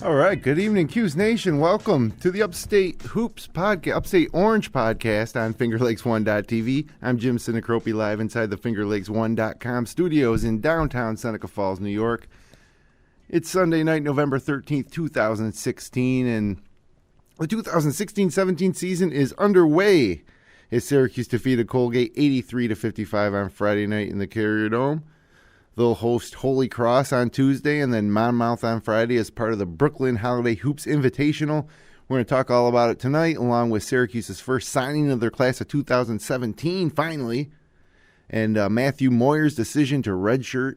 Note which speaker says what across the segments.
Speaker 1: All right, good evening, Cuse Nation. Welcome to the Upstate Hoops podcast, Upstate Orange podcast on FingerLakes1.tv. I'm Jim Sinacropi, live inside the FingerLakes1.com studios in downtown Seneca Falls, New York. It's Sunday night, November 13th, 2016, and the 2016-17 season is underway as Syracuse defeated Colgate 83-55 on Friday night in the Carrier Dome. They'll host Holy Cross on Tuesday and then Monmouth on Friday as part of the Brooklyn Holiday Hoops Invitational. We're going to talk all about it tonight, along with Syracuse's first signing of their class of 2017, finally, and Matthew Moyer's decision to redshirt.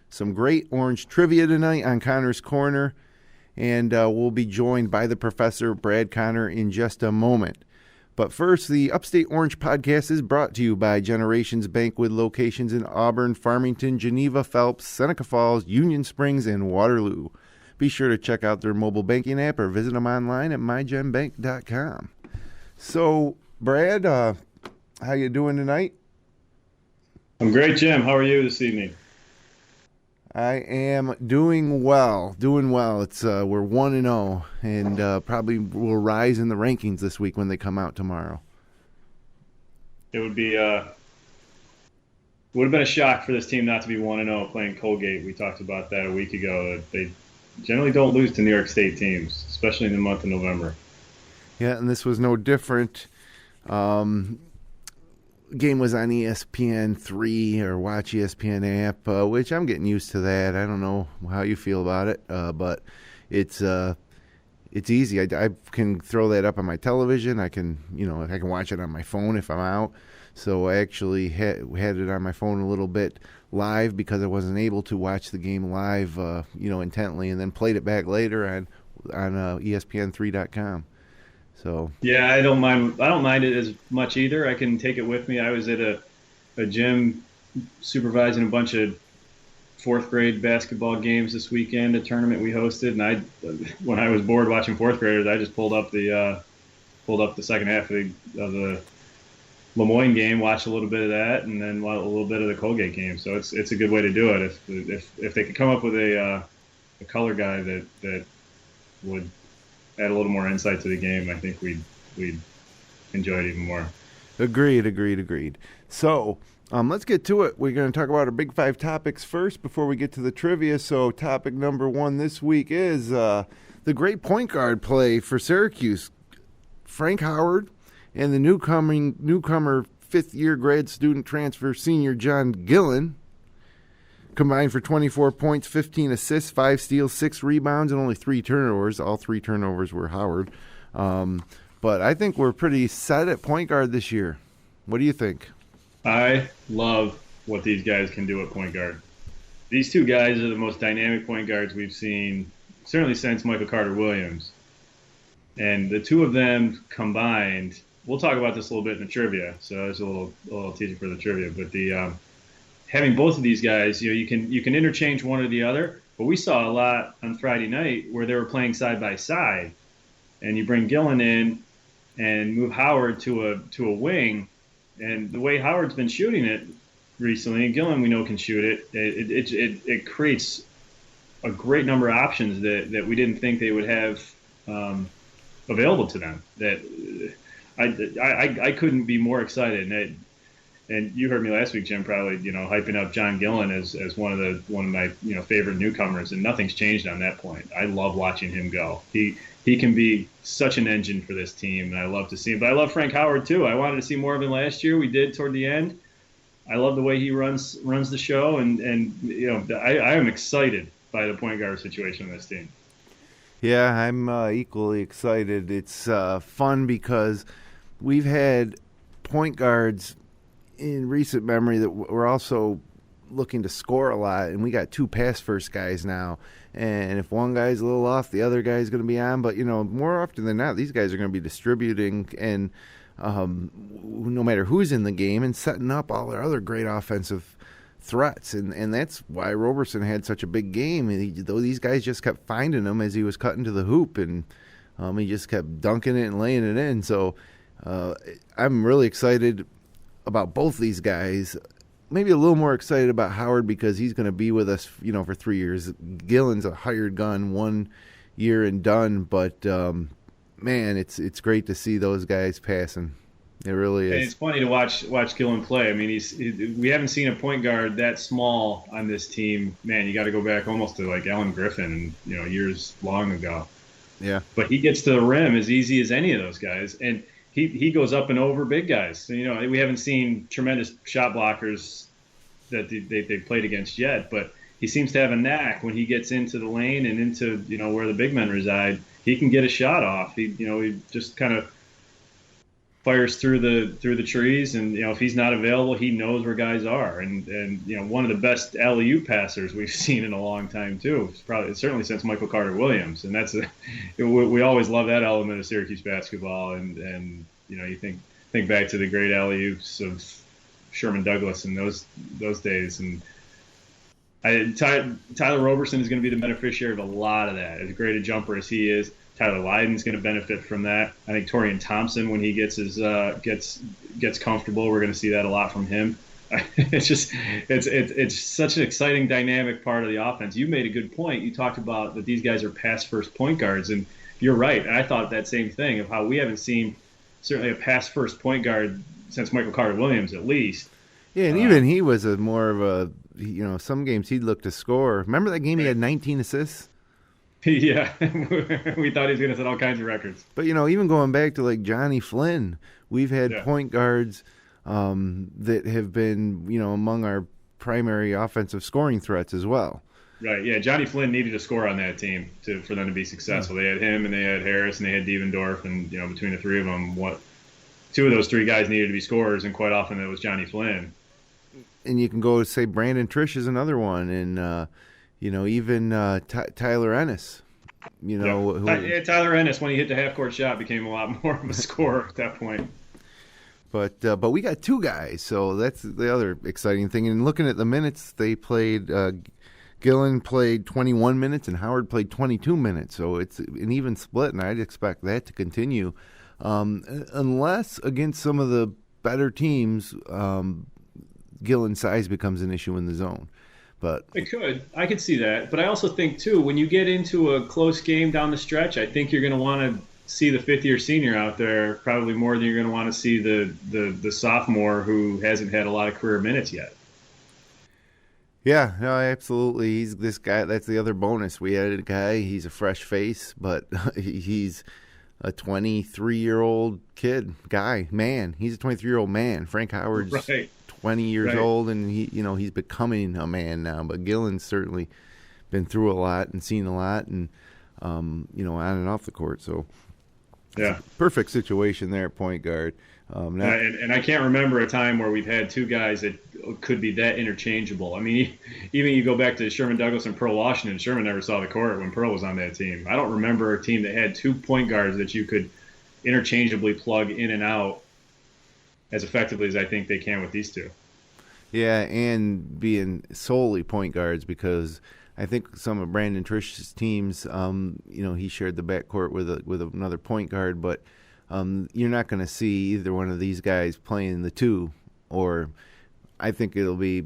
Speaker 1: Some great Orange trivia tonight on Connor's Corner, and we'll be joined by the professor, Brad Connor, in just a moment. But first, the Upstate Orange podcast is brought to you by Generations Bank with locations in Auburn, Farmington, Geneva, Phelps, Seneca Falls, Union Springs, and Waterloo. Be sure to check out their mobile banking app or visit them online at mygenbank.com. So, Brad, how you doing tonight?
Speaker 2: I'm great, Jim. How are you this evening?
Speaker 1: I am doing well. It's we're 1-0, and probably will rise in the rankings this week when they come out tomorrow.
Speaker 2: It would have been a shock for this team not to be 1-0 playing Colgate. We talked about that a week ago. They generally don't lose to New York State teams, especially in the month of November.
Speaker 1: Yeah, and this was no different. Game was on ESPN3 or Watch ESPN app, which I'm getting used to that. I don't know how you feel about it, but it's easy. I can throw that up on my television. I can watch it on my phone if I'm out. So I actually had it on my phone a little bit live because I wasn't able to watch the game live, intently, and then played it back later on ESPN3.com. So
Speaker 2: yeah, I don't mind it as much either. I can take it with me. I was at a gym supervising a bunch of fourth grade basketball games this weekend, a tournament we hosted, and when I was bored watching fourth graders, I just pulled up the second half of the Lemoyne game, watched a little bit of that, and then a little bit of the Colgate game. So it's a good way to do it. If they could come up with a color guy that would add a little more insight to the game, I think we'd enjoy it even more.
Speaker 1: Agreed. So let's get to it. We're going to talk about our Big Five topics first before we get to the trivia. So topic number one this week is the great point guard play for Syracuse. Frank Howard and the newcomer fifth-year grad student transfer senior John Gillon combined for 24 points, 15 assists, 5 steals, 6 rebounds, and only 3 turnovers. All 3 turnovers were Howard. But I think we're pretty set at point guard this year. What do you think?
Speaker 2: I love what these guys can do at point guard. These two guys are the most dynamic point guards we've seen, certainly since Michael Carter-Williams. And the two of them combined, we'll talk about this a little bit in the trivia, so there's a little teasing for the trivia. But the having both of these guys, you can interchange one or the other. But we saw a lot on Friday night where they were playing side by side, and you bring Gillon in and move Howard to a wing, and the way Howard's been shooting it recently, and Gillon we know can shoot it. It creates a great number of options that we didn't think they would have available to them. That I couldn't be more excited. And you heard me last week, Jim, probably hyping up John Gillon as one of my favorite newcomers, and nothing's changed on that point. I love watching him go. He can be such an engine for this team, and I love to see him. But I love Frank Howard too. I wanted to see more of him last year. We did toward the end. I love the way he runs the show, and I am excited by the point guard situation in this team.
Speaker 1: Yeah, I'm equally excited. It's fun because we've had point guards in recent memory that were also looking to score a lot, and we got 2 pass-first guys now. And if one guy's a little off, the other guy's going to be on. But, more often than not, these guys are going to be distributing and no matter who's in the game and setting up all their other great offensive threats. And that's why Roberson had such a big game. These guys just kept finding him as he was cutting to the hoop, and he just kept dunking it and laying it in. So I'm really excited about both these guys. Maybe a little more excited about Howard because he's going to be with us, for 3 years. Gillon's a hired gun, 1 year and done. But, man, it's great to see those guys passing. It really is.
Speaker 2: And it's funny to watch Gillon play. I mean, we haven't seen a point guard that small on this team. Man, you got to go back almost to like Alan Griffin, years long ago.
Speaker 1: Yeah.
Speaker 2: But he gets to the rim as easy as any of those guys, and he goes up and over big guys. So, we haven't seen tremendous shot blockers that they played against yet, but he seems to have a knack when he gets into the lane and into where the big men reside. He can get a shot off. He just kind of fires through the trees, and if he's not available, he knows where guys are. And one of the best alley-oop passers we've seen in a long time too. Certainly since Michael Carter Williams, and we always love that element of Syracuse basketball. And you think back to the great alley-oops of Sherman Douglas in those days, and Tyler Roberson is going to be the beneficiary of a lot of that. As great a jumper as he is, Tyler Lydon's going to benefit from that. I think Torian Thompson, when he gets comfortable, we're going to see that a lot from him. It's such an exciting, dynamic part of the offense. You made a good point. You talked about that these guys are pass-first point guards, and you're right. I thought that same thing of how we haven't seen certainly a pass-first point guard since Michael Carter Williams, at least.
Speaker 1: Yeah, and even he was more of a some games he'd look to score. Remember that game he had 19 assists?
Speaker 2: Yeah, we thought he was going to set all kinds of records.
Speaker 1: But, even going back to, like, Johnny Flynn, we've had point guards that have been, among our primary offensive scoring threats as well.
Speaker 2: Right, yeah. Johnny Flynn needed to score on that team for them to be successful. They had him, and they had Harris, and they had Devendorf, and, between the three of them, two of those three guys needed to be scorers, and quite often it was Johnny Flynn.
Speaker 1: And you can go say Brandon Trish is another one, and even Tyler Ennis.
Speaker 2: Tyler Ennis, when he hit the half-court shot, became a lot more of a scorer at that point.
Speaker 1: But we got 2 guys, so that's the other exciting thing. And looking at the minutes, they played. Gillon played 21 minutes, and Howard played 22 minutes. So it's an even split, and I'd expect that to continue, unless against some of the better teams, Gillon's size becomes an issue in the zone. But
Speaker 2: it could. I could see that. But I also think, too, when you get into a close game down the stretch, I think you're going to want to see the fifth-year senior out there probably more than you're going to want to see the sophomore who hasn't had a lot of career minutes yet.
Speaker 1: Yeah, no, absolutely. He's this guy. That's the other bonus. We added a guy. He's a fresh face, but he's a 23-year-old man. He's a 23-year-old man. Frank Howard's
Speaker 2: right.
Speaker 1: 20 years old, and he's becoming a man now. But Gillon's certainly been through a lot and seen a lot, and on and off the court. So,
Speaker 2: yeah,
Speaker 1: perfect situation there at point guard.
Speaker 2: And I can't remember a time where we've had 2 guys that could be that interchangeable. I mean, even you go back to Sherman Douglas and Pearl Washington. Sherman never saw the court when Pearl was on that team. I don't remember a team that had 2 point guards that you could interchangeably plug in and out as effectively as I think they can with these 2.
Speaker 1: Yeah, and being solely point guards, because I think some of Brandon Trish's teams, he shared the backcourt with another point guard, but you're not going to see either one of these guys playing the 2, or I think we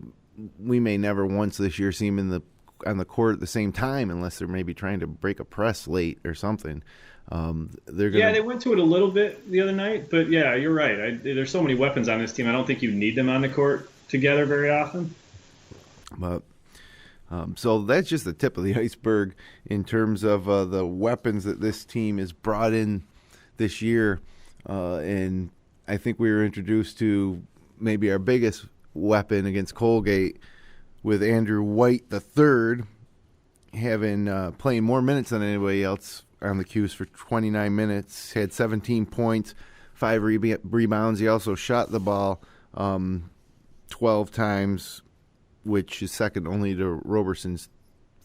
Speaker 1: may never once this year see them on the court at the same time, unless they're maybe trying to break a press late or something. They went
Speaker 2: to it a little bit the other night, but yeah, you're right. There's so many weapons on this team. I don't think you need them on the court together very often.
Speaker 1: But so that's just the tip of the iceberg in terms of the weapons that this team has brought in this year, and I think we were introduced to maybe our biggest weapon against Colgate with Andrew White III having playing more minutes than anybody else on the Cuse for 29 minutes, had 17 points, 5 rebounds. He also shot the ball 12 times, which is second only to Roberson's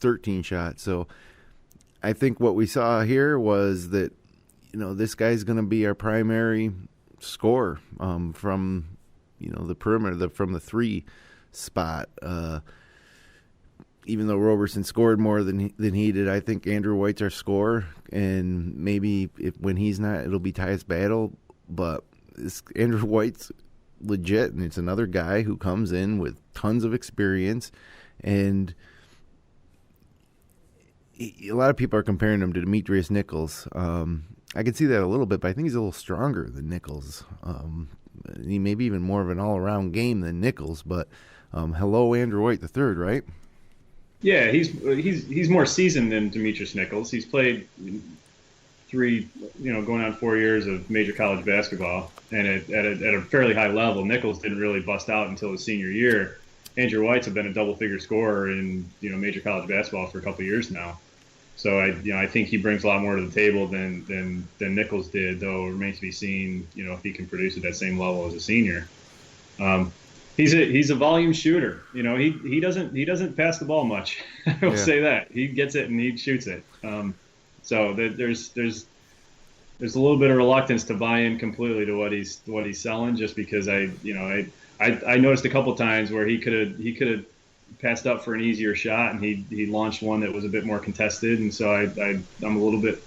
Speaker 1: 13 shots. So I think what we saw here was that, this guy's going to be our primary scorer from, the perimeter, from the 3 spot. Even though Roberson scored more than he did, I think Andrew White's our scorer, and maybe when he's not, it'll be Tyus Battle. But Andrew White's legit, and it's another guy who comes in with tons of experience, and a lot of people are comparing him to Demetrius Nichols. I can see that a little bit, but I think he's a little stronger than Nichols. He may be even more of an all-around game than Nichols, but hello, Andrew White the third, right?
Speaker 2: Yeah, he's more seasoned than Demetrius Nichols. He's played 3, going on 4 years of major college basketball, and at a fairly high level. Nichols didn't really bust out until his senior year. Andrew White's been a double-figure scorer in major college basketball for a couple of years now. So I think he brings a lot more to the table than Nichols did, though it remains to be seen if he can produce at that same level as a senior. He's a volume shooter. He doesn't pass the ball much. I will say that. He gets it and he shoots it. So there's a little bit of reluctance to buy in completely to what he's selling, just because I noticed a couple times where he could have passed up for an easier shot, and he launched one that was a bit more contested, and so I'm a little bit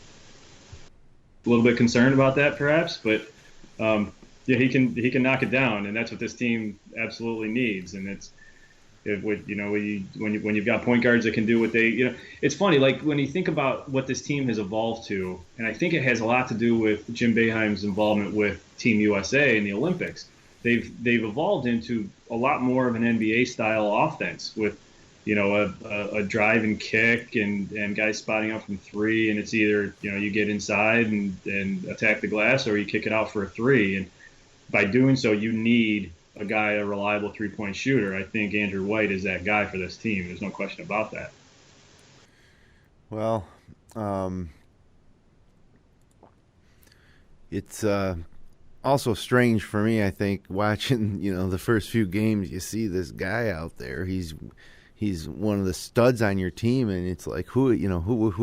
Speaker 2: concerned about that perhaps, but yeah, he can knock it down, and that's what this team absolutely needs. And when you've got point guards that can do what they, it's funny, like when you think about what this team has evolved to, and I think it has a lot to do with Jim Boeheim's involvement with Team USA in the Olympics. They've evolved into a lot more of an NBA style offense with, a drive and kick and guys spotting up from 3, and it's either, you get inside and attack the glass, or you kick it out for a 3. And by doing so, you need a reliable 3-point shooter. I think Andrew White is that guy for this team. There's no question about that.
Speaker 1: Well, it's also strange for me, I think, watching, the first few games. You see this guy out there. He's one of the studs on your team, and it's like, who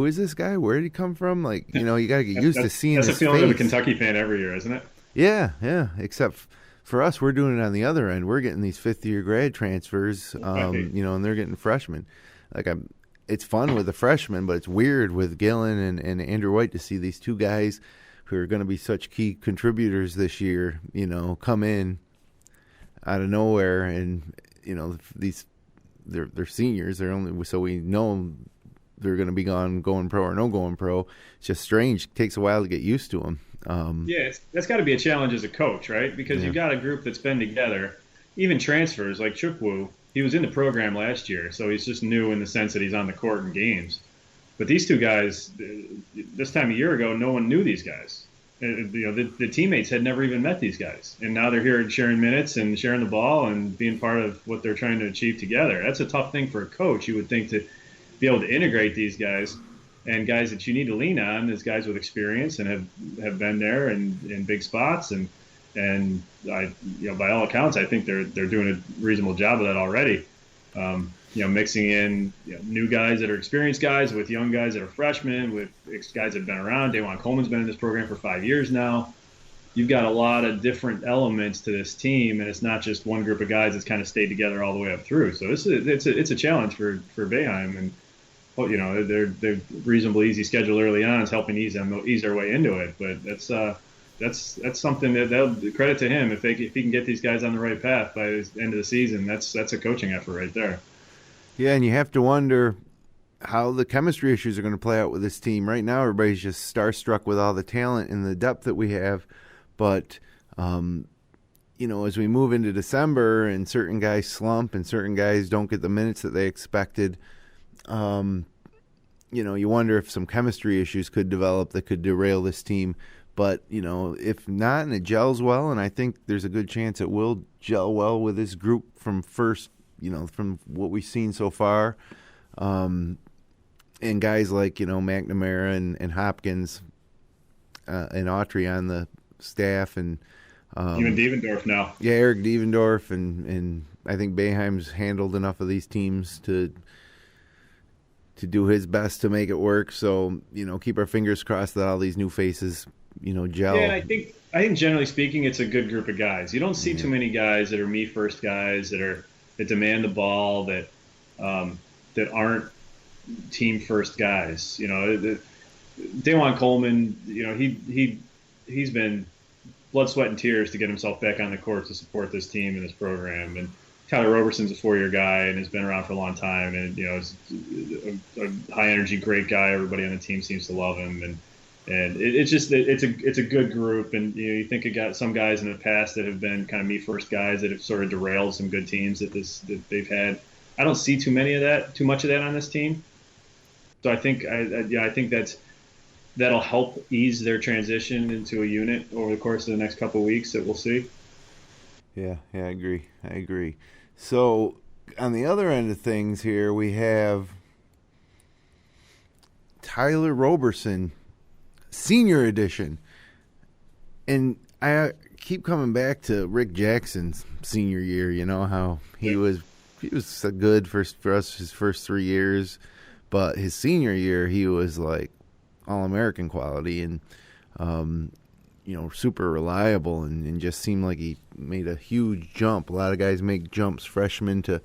Speaker 1: is this guy? Where did he come from? Like, you got to get used to seeing his face.
Speaker 2: That's a feeling of a Kentucky fan every year, isn't it?
Speaker 1: Yeah. Except for us, we're doing it on the other end. We're getting these 5th-year grad transfers, and they're getting freshmen. It's fun with the freshmen, but it's weird with Gillon and Andrew White to see these two guys who are going to be such key contributors this year, come in out of nowhere, and they're seniors. They're only, so we know they're going to be going pro or no going pro. It's just strange. It takes a while to get used to them.
Speaker 2: That's got to be a challenge as a coach, right? Because you've got a group that's been together. Even transfers like Chukwu, he was in the program last year, so he's just new in the sense that he's on the court in games. But these two guys, this time a year ago, no one knew these guys. The teammates had never even met these guys, and now they're here sharing minutes and sharing the ball and being part of what they're trying to achieve together. That's a tough thing for a coach, you would think, to be able to integrate these guys. And guys that you need to lean on is guys with experience and have been there in big spots, and I, by all accounts, I think they're doing a reasonable job of that already. Mixing in new guys that are experienced guys with young guys that are freshmen, with guys that have been around. Dajuan Coleman's been in this program for 5 years now. You've got a lot of different elements to this team, and it's not just one group of guys that's kind of stayed together all the way up through. So it's a challenge for Boeheim, and they're reasonably easy schedule early on is helping ease their way into it. But that's something that they'll credit to him if he can get these guys on the right path by the end of the season. That's a coaching effort right there.
Speaker 1: Yeah, and you have to wonder how the chemistry issues are going to play out with this team. Right now, everybody's just starstruck with all the talent and the depth that we have. But, as we move into December and certain guys slump and certain guys don't get the minutes that they expected, you wonder if some chemistry issues could develop that could derail this team. But, if not, and it gels well, and I think there's a good chance it will gel well with this group from from what we've seen so far. And guys like, McNamara and Hopkins and Autry on the staff, and
Speaker 2: even Devendorf now.
Speaker 1: Yeah, Eric Devendorf and I think Boeheim's handled enough of these teams to do his best to make it work. So, keep our fingers crossed that all these new faces, gel.
Speaker 2: Yeah, and I think generally speaking, it's a good group of guys. You don't see too many guys that are me first guys that demand the ball that aren't team first guys. Dajuan Coleman, he's been blood, sweat, and tears to get himself back on the court to support this team and this program. And Tyler Roberson's a 4-year guy and has been around for a long time, and is a high energy, great guy. Everybody on the team seems to love him, and it's a good group. And you think you got some guys in the past that have been kind of me first guys that have sort of derailed some good teams that they've had. I don't see too much of that on this team. So I think that'll help ease their transition into a unit over the course of the next couple of weeks that we'll see.
Speaker 1: Yeah, I agree. So on the other end of things here, we have Tyler Roberson, senior edition. And I keep coming back to Rick Jackson's senior year, how he was good for us his first 3 years, but his senior year he was like All-American quality and super reliable and just seemed like he made a huge jump. A lot of guys make jumps freshman to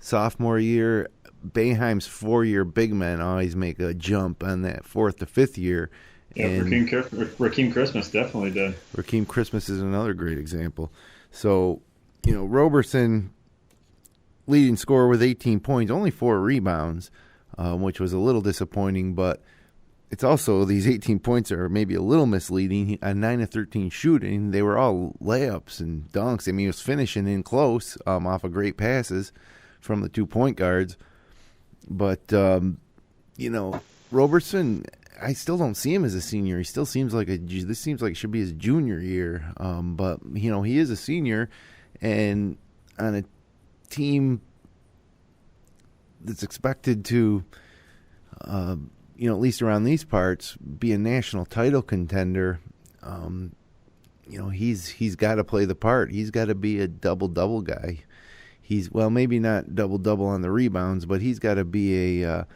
Speaker 1: sophomore year. Boeheim's 4-year big men always make a jump on that 4th to 5th year.
Speaker 2: Yeah, Rakeem Christmas definitely did.
Speaker 1: Rakeem Christmas is another great example. So, Roberson, leading scorer with 18 points, only 4 rebounds, which was a little disappointing, but it's also these 18 points are maybe a little misleading. On 9 of 13 shooting, they were all layups and dunks. I mean, he was finishing in close off of great passes from the 2 point guards. But, Roberson, I still don't see him as a senior. He still seems like this seems like it should be his junior year. But, he is a senior, and on a team that's expected to at least around these parts, be a national title contender. He's got to play the part. He's got to be a double-double guy. Maybe not double-double on the rebounds, but he's got to be a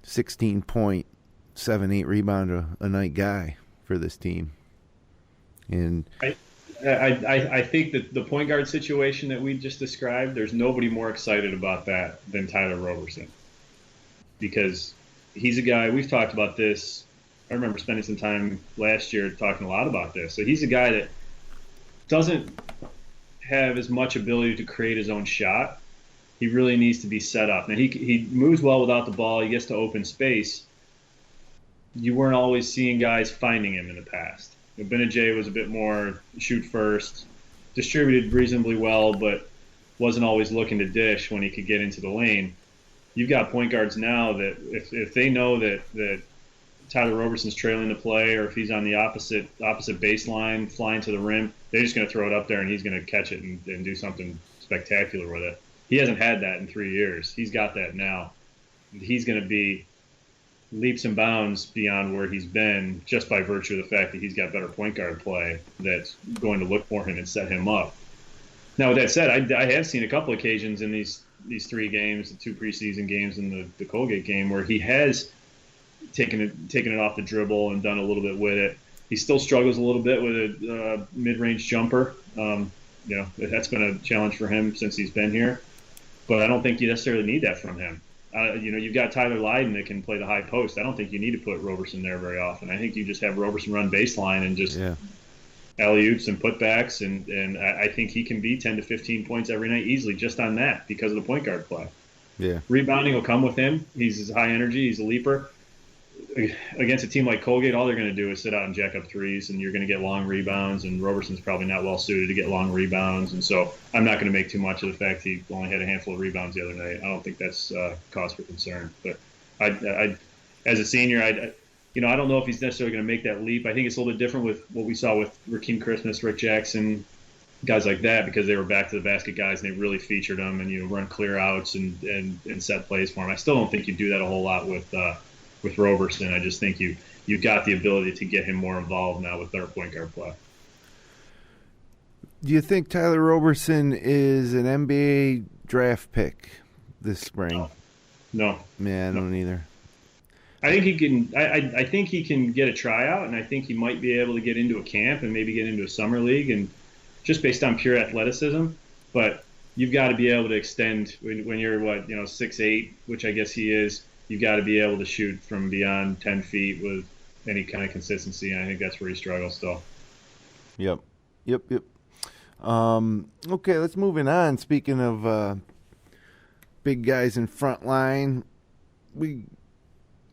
Speaker 1: 16-point, 7-8 rebound a night guy for this team. And
Speaker 2: I think that the point guard situation that we just described, there's nobody more excited about that than Tyler Roberson, because he's a guy, we've talked about this. I remember spending some time last year talking a lot about this. So he's a guy that doesn't have as much ability to create his own shot. He really needs to be set up. Now, he moves well without the ball. He gets to open space. You weren't always seeing guys finding him in the past. Benajay was a bit more shoot first, distributed reasonably well, but wasn't always looking to dish when he could get into the lane. You've got point guards now that if they know that Tyler Roberson's trailing the play, or if he's on the opposite baseline flying to the rim, they're just going to throw it up there and he's going to catch it and do something spectacular with it. He hasn't had that in 3 years. He's got that now. He's going to be leaps and bounds beyond where he's been just by virtue of the fact that he's got better point guard play that's going to look for him and set him up. Now, with that said, I have seen a couple occasions in these 3 games, the 2 preseason games and the Colgate game, where he has taken it off the dribble and done a little bit with it. He still struggles a little bit with a mid-range jumper. That's been a challenge for him since he's been here. But I don't think you necessarily need that from him. You've got Tyler Lydon that can play the high post. I don't think you need to put Roberson there very often. I think you just have Roberson run baseline and just alley-oops and putbacks, and I think he can be 10 to 15 points every night easily just on that because of the point guard play.
Speaker 1: Yeah,
Speaker 2: rebounding will come with him. He's high energy. He's a leaper. Against a team like Colgate, all they're going to do is sit out and jack up threes, and you're going to get long rebounds, and Roberson's probably not well suited to get long rebounds, and so I'm not going to make too much of the fact he only had a handful of rebounds the other night. I don't think that's cause for concern. But I as a senior, I don't know if he's necessarily going to make that leap. I think it's a little bit different with what we saw with Rakeem Christmas, Rick Jackson, guys like that, because they were back to the basket guys and they really featured them and run clear outs and set plays for him. I still don't think you do that a whole lot with Roberson. I just think you've got the ability to get him more involved now with better point guard play.
Speaker 1: Do you think Tyler Roberson is an NBA draft pick this spring?
Speaker 2: No.
Speaker 1: Yeah, I don't either.
Speaker 2: I think he can. I think he can get a tryout, and I think he might be able to get into a camp and maybe get into a summer league, and just based on pure athleticism. But you've got to be able to extend when you're 6'8", which I guess he is. You've got to be able to shoot from beyond 10 feet with any kind of consistency, and I think that's where he struggles still.
Speaker 1: Yep. Okay, let's move on. Speaking of big guys in front line, we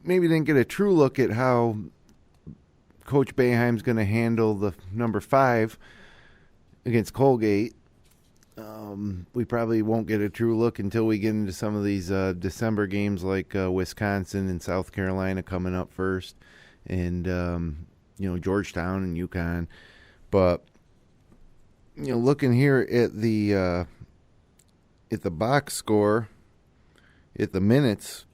Speaker 1: maybe didn't get a true look at how Coach Boeheim's going to handle the number 5 against Colgate. We probably won't get a true look until we get into some of these December games like Wisconsin and South Carolina coming up first, and Georgetown and UConn. But looking here at the box score, at the minutes,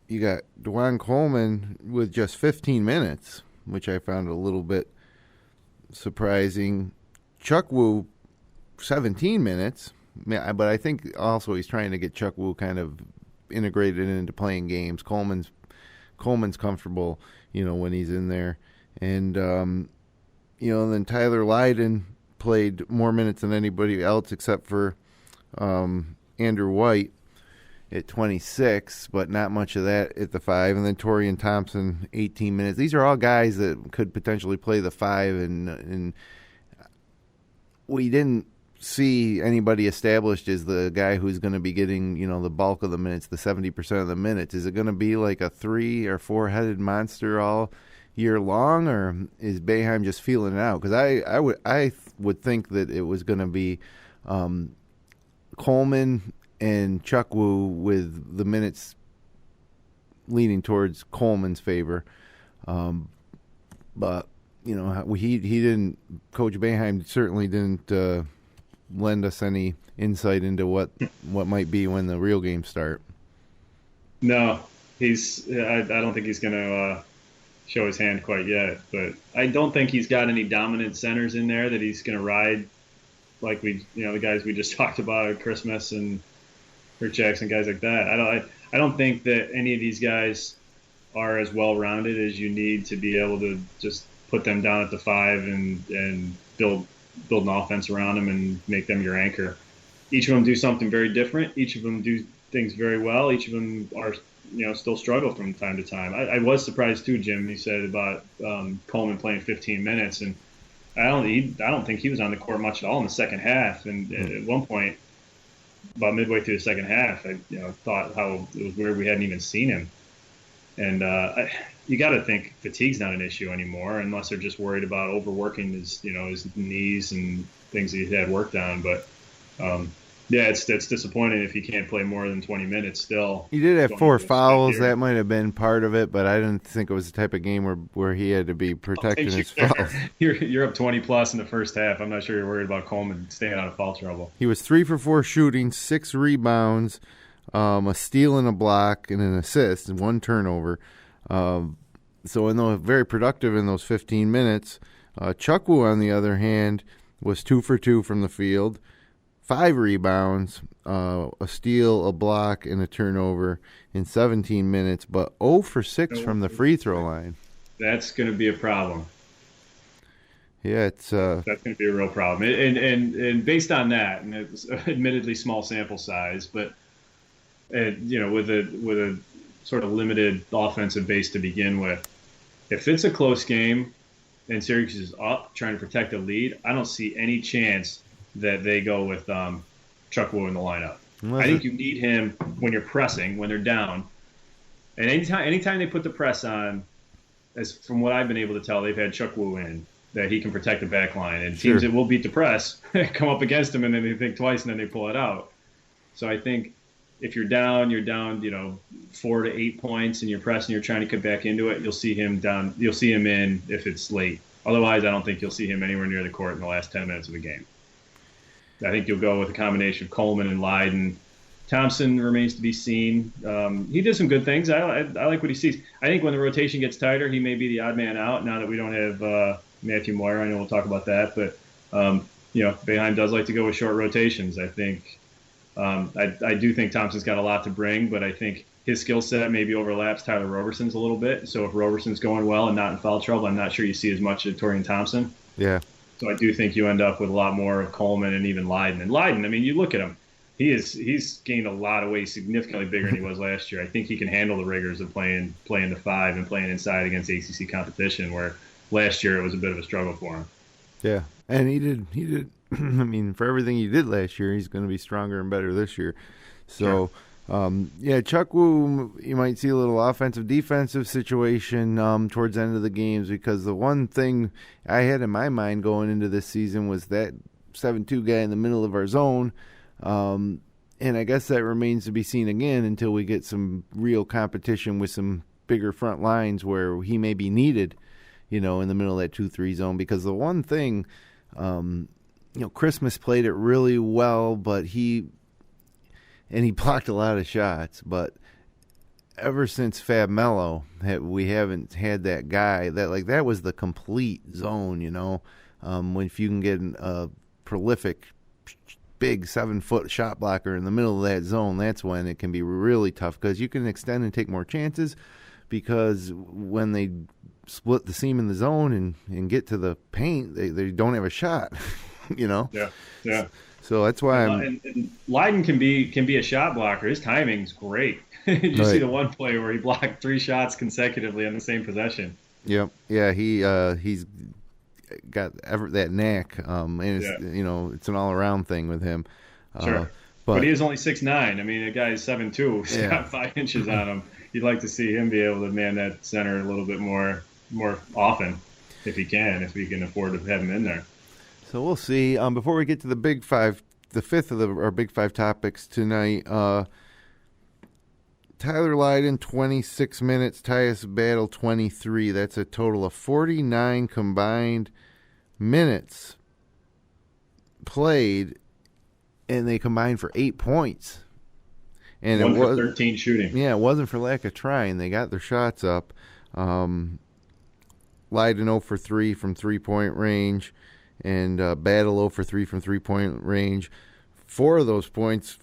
Speaker 1: you got DeJuan Coleman with just 15 minutes, which I found a little bit surprising. Chuck Wu, 17 minutes. Yeah, but I think also he's trying to get Chuck Wu kind of integrated into playing games. Coleman's comfortable, when he's in there. And, then Tyler Lydon played more minutes than anybody else except for Andrew White at 26, but not much of that at the 5. And then Torian Thompson, 18 minutes. These are all guys that could potentially play the 5, and we didn't see anybody established as the guy who's going to be getting, the bulk of the minutes, the 70% of the minutes. Is it going to be like a 3 or 4-headed monster all year long, or is Boeheim just feeling it out? Because I would think that it was going to be Coleman and Chuck Wu with the minutes leaning towards Coleman's favor. But he didn't. Coach Boeheim certainly didn't lend us any insight into what might be when the real games start.
Speaker 2: No, I don't think he's going to show his hand quite yet. But I don't think he's got any dominant centers in there that he's going to ride like the guys we just talked about, Christmas and Rick Jackson, guys like that. I don't think that any of these guys are as well rounded as you need to be able to just put them down at the 5 and build an offense around them and make them your anchor. Each of them do something very different. Each of them do things very well. Each of them are, still struggle from time to time. I was surprised too, Jim. He said about Coleman playing 15 minutes, and I don't think he was on the court much at all in the second half. And at one point, about midway through the second half, I thought how it was weird we hadn't even seen him. And you got to think fatigue's not an issue anymore, unless they're just worried about overworking his knees and things that he had worked on. But it's disappointing if he can't play more than 20 minutes still.
Speaker 1: He did have 4 fouls. That might have been part of it, but I didn't think it was the type of game where he had to be protecting his fouls.
Speaker 2: You're up 20 plus in the first half. I'm not sure you're worried about Coleman staying out of foul trouble.
Speaker 1: He was 3 for 4 shooting, 6 rebounds, a steal and a block, and an assist, and 1 turnover. So very productive in those 15 minutes. Chuck Wu, on the other hand, was 2 for 2 from the field, 5 rebounds, a steal, a block, and a turnover in 17 minutes, but 0 for 6 from the free throw line.
Speaker 2: That's going to be a problem.
Speaker 1: Yeah,
Speaker 2: that's going to be a real problem. And based on that, and it's admittedly small sample size, but with a sort of limited offensive base to begin with, if it's a close game and Syracuse is up trying to protect a lead, I don't see any chance that they go with Chuck Wu in the lineup. I think you need him when you're pressing, when they're down. And anytime they put the press on, as from what I've been able to tell, they've had Chuck Wu in, that he can protect the back line. And teams that will beat the press come up against him, and then they think twice, and then they pull it out. So I think if you're down, 4 to 8 points, and you're pressing, you're trying to get back into it, you'll see him down. You'll see him in if it's late. Otherwise, I don't think you'll see him anywhere near the court in the last 10 minutes of the game. I think you'll go with a combination of Coleman and Lydon. Thompson remains to be seen. He did some good things. I like what he sees. I think when the rotation gets tighter, he may be the odd man out now that we don't have Matthew Moyer. I know we'll talk about that. But, Boeheim does like to go with short rotations. I think I do think Thompson's got a lot to bring, but I think his skill set maybe overlaps Tyler Roberson's a little bit. So if Roberson's going well and not in foul trouble, I'm not sure you see as much of Torian Thompson.
Speaker 1: Yeah.
Speaker 2: So I do think you end up with a lot more of Coleman and even Leiden. And Leiden, I mean, you look at him. He's gained a lot of weight, significantly bigger than he was last year. I think he can handle the rigors of playing the 5 and playing inside against ACC competition, where last year it was a bit of a struggle for him.
Speaker 1: Yeah, and he did. I mean, for everything he did last year, he's going to be stronger and better this year. So, sure. Chuck Wu, you might see a little offensive-defensive situation towards the end of the games, because the one thing I had in my mind going into this season was that 7-2 guy in the middle of our zone. And I guess that remains to be seen again until we get some real competition with some bigger front lines where he may be needed, in the middle of that 2-3 zone. Because the one thing, Christmas played it really well, but he blocked a lot of shots. But ever since Fab Mello, we haven't had that guy that was the complete zone, if you can get a prolific big 7-foot shot blocker in the middle of that zone, that's when it can be really tough, because you can extend and take more chances, because when they split the seam in the zone and get to the paint, they don't have a shot,
Speaker 2: Yeah.
Speaker 1: So that's why
Speaker 2: and Leiden can be a shot blocker. His timing's great. Did you see the one play where he blocked 3 shots consecutively on the same possession?
Speaker 1: Yep. Yeah, he's got that knack, and it's, it's an all-around thing with him.
Speaker 2: Sure. But he is only 6'9". I mean, a guy is 7'2". He's got 5 inches on him. You'd like to see him be able to man that center a little bit more often, if we can afford to have him in there.
Speaker 1: So we'll see. Before we get to the Big Five, the fifth of our Big Five topics tonight, Tyler Leiden, 26 minutes. Tyus Battle, 23. That's a total of 49 combined minutes played, and they combined for 8 points. And
Speaker 2: it was 13 shooting.
Speaker 1: Yeah, it wasn't for lack of trying. They got their shots up. Leiden 0 for 3 from 3-point range, and Battle 0 for 3 from 3-point range. 4 of those points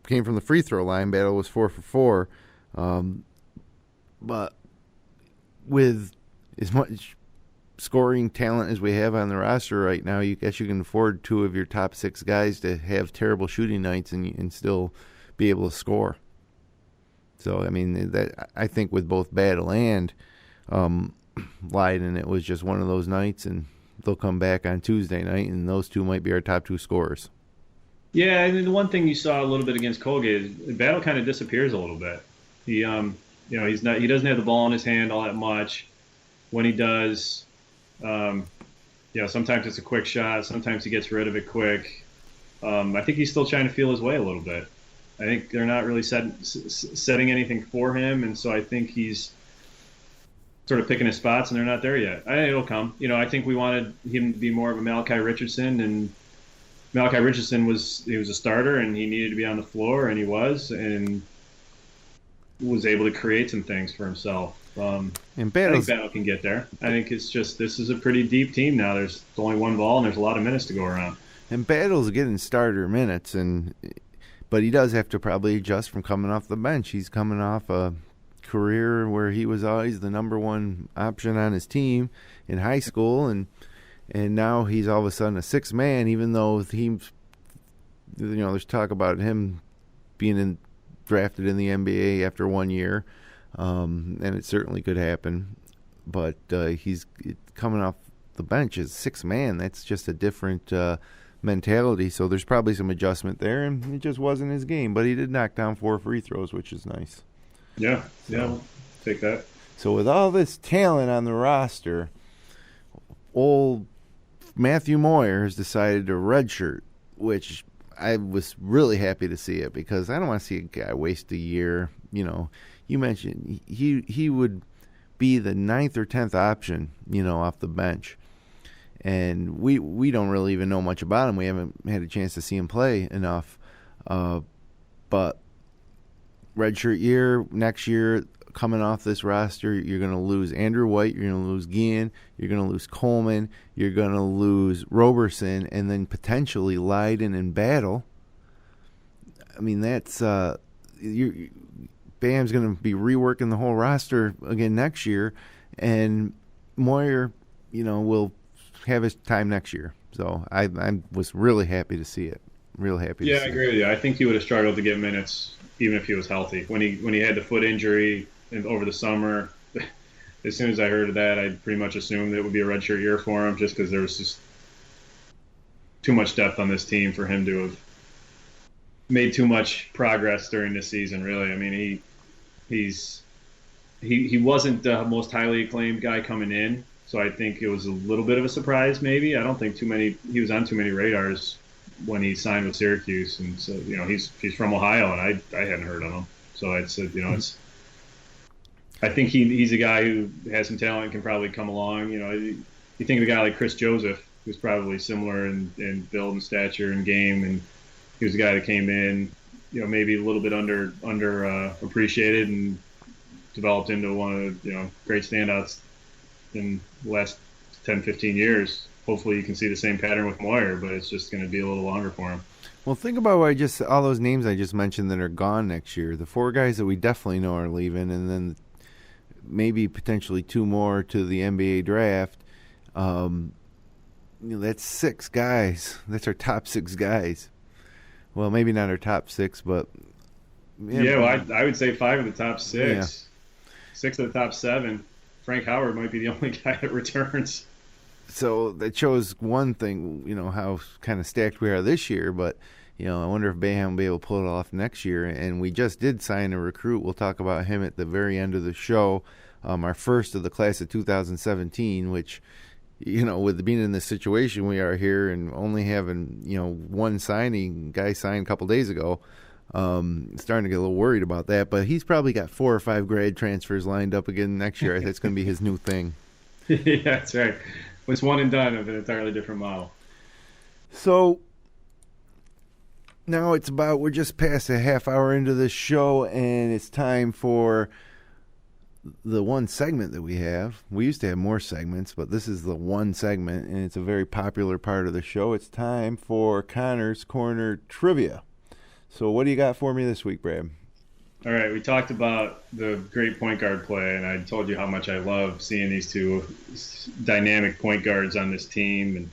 Speaker 1: came from the free throw line. Battle was 4 for 4. But with as much scoring talent as we have on the roster right now, you guess you can afford 2 of your top 6 guys to have terrible shooting nights and still be able to score. So, I mean, I think with both Battle and Leiden, it was just one of those nights, and they'll come back on Tuesday night, and those 2 might be our top 2 scorers.
Speaker 2: Yeah, and the one thing you saw a little bit against Colgate is Battle kind of disappears a little bit. He, he doesn't have the ball in his hand all that much. When he does, sometimes it's a quick shot. Sometimes he gets rid of it quick. I think he's still trying to feel his way a little bit. I think they're not really setting anything for him, and so I think he's sort of picking his spots, and they're not there yet. I think it'll come. I think we wanted him to be more of a Malachi Richardson, and Malachi Richardson was a starter, and he needed to be on the floor, and he was able to create some things for himself. And I think Battle can get there. I think it's just this is a pretty deep team now. There's only one ball, and there's a lot of minutes to go around.
Speaker 1: And Battle's getting starter minutes, but he does have to probably adjust from coming off the bench. He's coming off a career where he was always the number 1 option on his team in high school, and now he's all of a sudden a 6th man, even though there's talk about him being drafted in the NBA after 1 year, and it certainly could happen. But he's coming off the bench as 6th man. That's just a different mentality, so there's probably some adjustment there, and it just wasn't his game. But he did knock down 4 free throws, which is nice.
Speaker 2: Yeah, we'll take that.
Speaker 1: So with all this talent on the roster, old Matthew Moyer has decided to redshirt, which I was really happy to see it, because I don't want to see a guy waste a year. You mentioned he would be the 9th or 10th option, off the bench. And we don't really even know much about him. We haven't had a chance to see him play enough. But redshirt year, next year, coming off this roster, you're going to lose Andrew White, you're going to lose Gillon, you're going to lose Coleman, you're going to lose Roberson, and then potentially Leiden and Battle. I mean, that's Bam's going to be reworking the whole roster again next year, and Moyer, will have his time next year. So I was really happy to see it. Real happy.
Speaker 2: Yeah, I agree with you. I think he would have struggled to get minutes even if he was healthy. When he had the foot injury over the summer, as soon as I heard of that, I pretty much assumed it would be a redshirt year for him, just because there was just too much depth on this team for him to have made too much progress during this season. Really, I mean, he wasn't the most highly acclaimed guy coming in, so I think it was a little bit of a surprise. Maybe I don't think he was on too many radars when he signed with Syracuse, and so he's from Ohio, and I hadn't heard of him. So I said, it's. I think he's a guy who has some talent and can probably come along. You think of a guy like Chris Joseph, who's probably similar in build and stature and game, and he was a guy that came in, maybe a little bit under appreciated and developed into one of the great standouts in the last 10, 15 years. Hopefully you can see the same pattern with Moyer, but it's just going to be a little longer for him.
Speaker 1: Well, think about all those names I just mentioned that are gone next year. The 4 guys that we definitely know are leaving, and then maybe potentially 2 more to the NBA draft. That's 6 guys. That's our top 6 guys. Well, maybe not our top 6, but
Speaker 2: I would say 5 of the top 6, 6 of the top 7. Frank Howard might be the only guy that returns.
Speaker 1: So that shows one thing, how kind of stacked we are this year. But, I wonder if Boeheim will be able to pull it off next year. And we just did sign a recruit. We'll talk about him at the very end of the show. Our first of the class of 2017, which, with being in this situation we are here and only having, one signing, guy signed a couple days ago, starting to get a little worried about that. But he's probably got 4 or 5 grad transfers lined up again next year. That's going to be his new thing.
Speaker 2: Yeah, that's right. It's one and done of an entirely different model.
Speaker 1: So now we're just past a half hour into this show, and it's time for the one segment that we have. We used to have more segments, but this is the one segment, and it's a very popular part of the show. It's time for Connor's Corner Trivia. So what do you got for me this week, Brad?
Speaker 2: All right, we talked about the great point guard play, and I told you how much I love seeing these 2 dynamic point guards on this team. And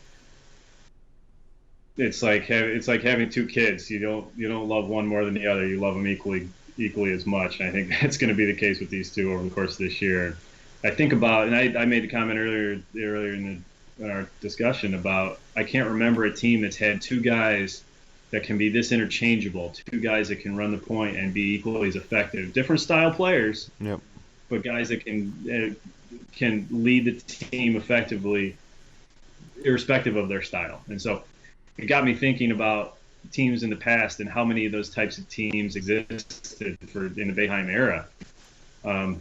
Speaker 2: it's like having 2 kids. You don't love one more than the other. You love them equally as much. And I think that's going to be the case with these 2 over the course of this year. I think about, and I made the comment earlier in our discussion about, I can't remember a team that's had 2 guys that can be this interchangeable, 2 guys that can run the point and be equally as effective. Different style players,
Speaker 1: yep,
Speaker 2: but guys that can lead the team effectively, irrespective of their style. And so it got me thinking about teams in the past and how many of those types of teams existed in the Boeheim era. I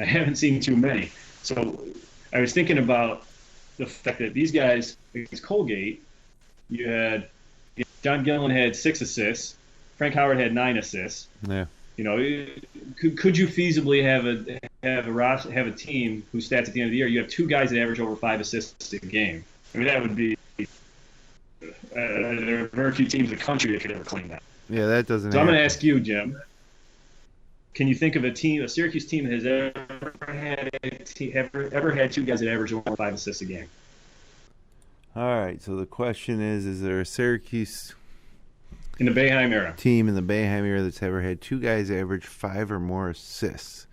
Speaker 2: haven't seen too many. So I was thinking about the fact that these guys, against Colgate, you had John Gillon had 6 assists. Frank Howard had 9 assists.
Speaker 1: Yeah.
Speaker 2: Could you feasibly have a team whose stats at the end of the year, you have 2 guys that average over 5 assists a game? I mean, that would be there are very few teams in the country that could ever claim that.
Speaker 1: Yeah, that doesn't.
Speaker 2: So I'm going to ask you, Jim. Can you think of a Syracuse team that has ever had 2 guys that average over 5 assists a game?
Speaker 1: All right, so the question is there a Syracuse
Speaker 2: in the Boeheim era
Speaker 1: team in the Boeheim era that's ever had 2 guys average 5 or more assists?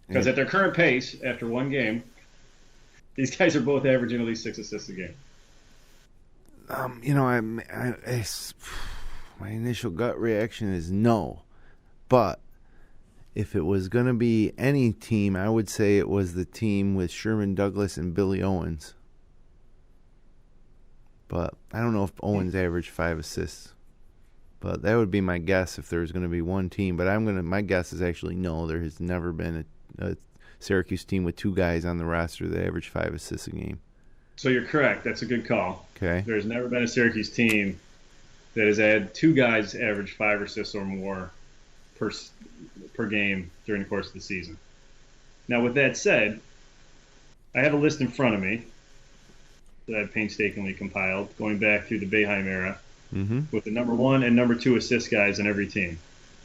Speaker 2: Because at their current pace, after 1 game, these guys are both averaging at least 6 assists a game.
Speaker 1: My initial gut reaction is no, but if it was going to be any team, I would say it was the team with Sherman Douglas and Billy Owens. But I don't know if Owens averaged 5 assists. But that would be my guess if there was going to be one team. But my guess is actually no. There has never been a Syracuse team with 2 guys on the roster that average 5 assists a game.
Speaker 2: So you're correct. That's a good call.
Speaker 1: Okay.
Speaker 2: There's never been a Syracuse team that has had 2 guys average 5 assists or more per game during the course of the season. Now, with that said, I have a list in front of me that I've painstakingly compiled, going back through the Boeheim era, with the number 1 and number 2 assist guys in every team.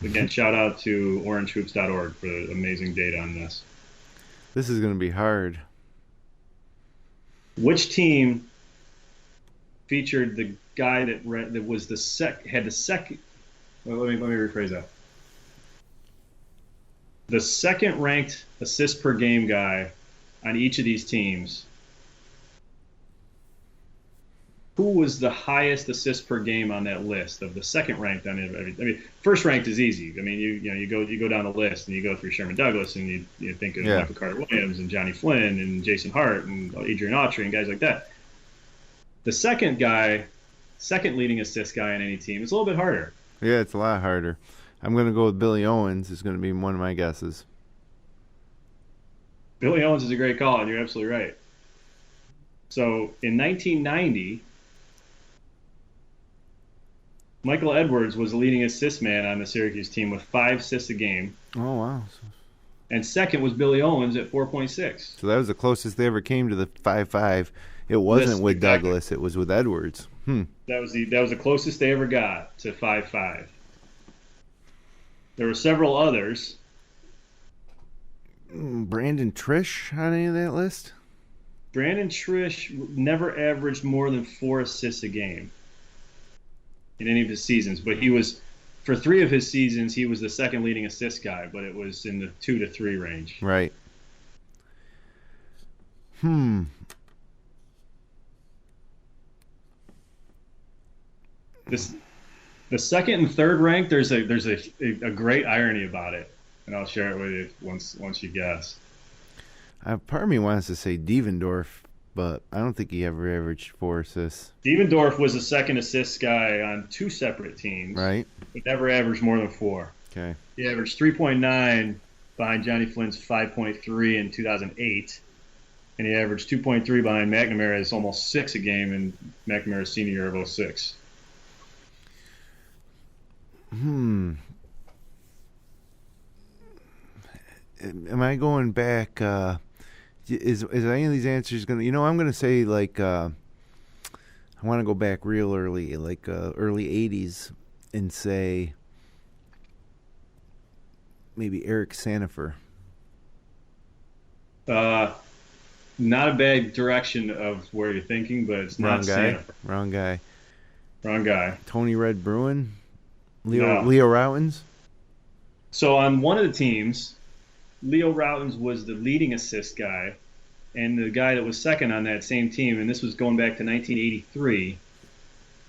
Speaker 2: Again, shout out to orangehoops.org for amazing data on this.
Speaker 1: This is going to be hard.
Speaker 2: Which team featured the guy that was had the second? Well, let me rephrase that. The second ranked assist per game guy on each of these teams. Who was the highest assist per game on that list of the second ranked on every? I mean, first ranked is easy. I mean, you go down the list and you go through Sherman Douglas and you think of Michael Carter Williams and Johnny Flynn and Jason Hart and Adrian Autry and guys like that. The second leading assist guy on any team, it's a little bit harder.
Speaker 1: Yeah, it's a lot harder. I'm going to go with Billy Owens. Is going to be one of my guesses.
Speaker 2: Billy Owens is a great call, and you're absolutely right. So in 1990. Michael Edwards was the leading assist man on the Syracuse team with 5 assists a game.
Speaker 1: Oh, wow.
Speaker 2: And second was Billy Owens at 4.6.
Speaker 1: So that was the closest they ever came to the 5.5. It wasn't with Douglas. It was with Edwards.
Speaker 2: That was the closest they ever got to 5.5. There were several others.
Speaker 1: Brandon Trish on any of that list?
Speaker 2: Brandon Trish never averaged more than 4 assists a game in any of his seasons, but he was, for 3 of his seasons, he was the second leading assist guy, but it was in the 2 to 3 range.
Speaker 1: Right.
Speaker 2: The second and third rank, there's a great irony about it, and I'll share it with you once you guess.
Speaker 1: Part of me wants to say Devendorf, but I don't think he ever averaged 4 assists.
Speaker 2: Devendorf was a second assist guy on 2 separate teams.
Speaker 1: Right.
Speaker 2: But never averaged more than 4.
Speaker 1: Okay.
Speaker 2: He averaged 3.9 behind Johnny Flynn's 5.3 in 2008. And he averaged 2.3 behind McNamara's almost 6 a game in McNamara's senior year of 06.
Speaker 1: Am I going back... Is any of these answers going to... I'm going to say, I want to go back real early, early 80s, and say maybe Eric Sanifer.
Speaker 2: Not a bad direction of where you're thinking, but it's not Sanifer.
Speaker 1: Wrong guy.
Speaker 2: Tony
Speaker 1: Red Bruin? Leo Routins?
Speaker 2: So on one of the teams... Leo Routins was the leading assist guy, and the guy that was second on that same team, and this was going back to 1983,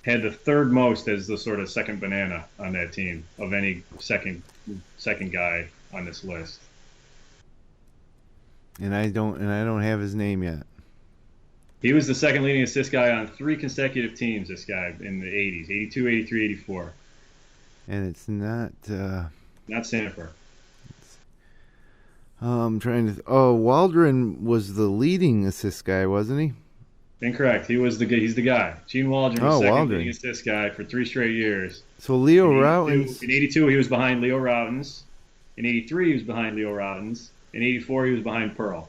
Speaker 2: had the third most as the sort of second banana on that team of any second guy on this list.
Speaker 1: And I don't have his name yet.
Speaker 2: He was the second leading assist guy on 3 consecutive teams, this guy, in the 80s, 82, 83, 84.
Speaker 1: And it's not...
Speaker 2: Not Sanifer.
Speaker 1: I'm trying to... Waldron was the leading assist guy, wasn't he?
Speaker 2: Incorrect. He's the guy. Gene Waldron was second leading assist guy for 3 straight years.
Speaker 1: So Leo Routins...
Speaker 2: In 82, he was behind Leo Routins. In 83, he was behind Leo Routins. In 84, he was behind Pearl.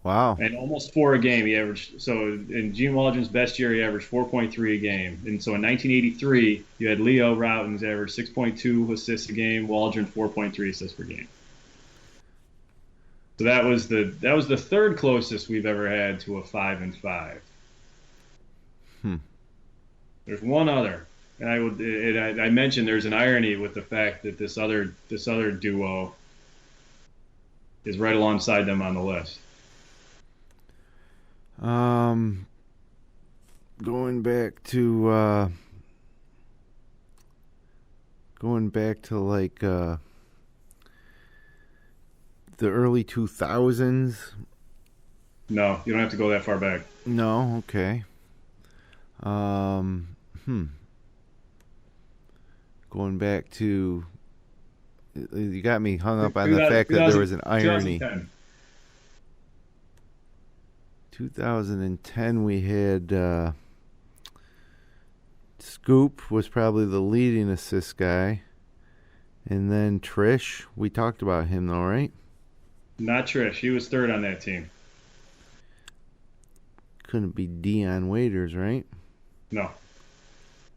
Speaker 1: Wow.
Speaker 2: And almost 4 a game he averaged. So in Gene Waldron's best year, he averaged 4.3 a game. And so in 1983, you had Leo Routins average 6.2 assists a game, Waldron 4.3 assists per game. So that was the third closest we've ever had to a 5 and 5. There's one other, and I mentioned there's an irony with the fact that this other duo is right alongside them on the list.
Speaker 1: Going back to the early 2000s.
Speaker 2: No, you don't have to go that far back.
Speaker 1: No, okay. Going back to... You got me hung up on the fact that there was an irony. 2010 we had... Scoop was probably the leading assist guy. And then Trish, we talked about him though, right?
Speaker 2: Not Trish. He was third on that team.
Speaker 1: Couldn't be Dion Waiters, right?
Speaker 2: No.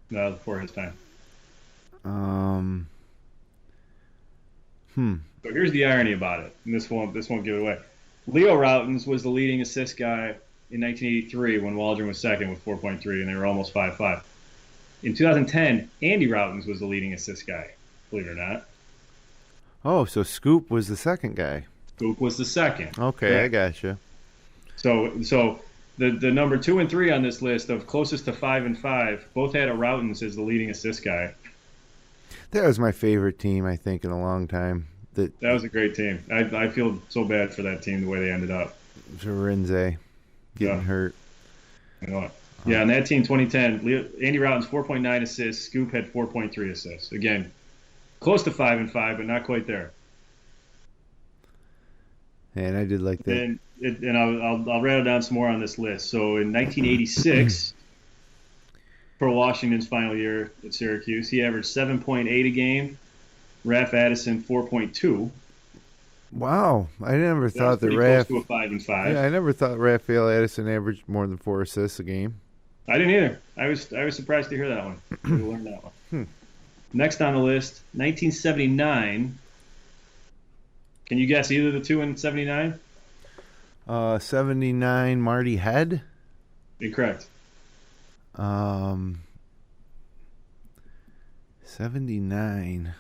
Speaker 2: No, that was before his time. So here's the irony about it, and this won't give it away. Leo Routens was the leading assist guy in 1983 when Waldron was second with 4.3, and they were almost 5-5. In 2010, Andy Routens was the leading assist guy, believe it or not.
Speaker 1: Oh, so Scoop was the second guy.
Speaker 2: Scoop was the second.
Speaker 1: Okay, yeah. I gotcha.
Speaker 2: So the number 2 and 3 on this list of closest to 5 and 5 both had a Routens as the leading assist guy.
Speaker 1: That was my favorite team, I think, in a long time. That
Speaker 2: was a great team. I feel so bad for that team the way they ended up.
Speaker 1: Lorenze getting hurt.
Speaker 2: I know it. Yeah, on that team, 2010, Andy Routens 4.9 assists. Scoop had 4.3 assists. Again, close to 5 and 5, but not quite there.
Speaker 1: And I did like that.
Speaker 2: And I'll rattle down some more on this list. So in 1986, for Washington's final year at Syracuse, he averaged 7.8 a game. Raph Addison 4.2.
Speaker 1: Wow, I never thought that Raph.
Speaker 2: Close to a 5 and 5.
Speaker 1: Yeah, I never thought Raphael Addison averaged more than 4 assists a game.
Speaker 2: I didn't either. I was surprised to hear that one. To learn that one. Next on the list, 1979. Can you guess either the two in 79?
Speaker 1: 79, Marty Head.
Speaker 2: Incorrect.
Speaker 1: 79,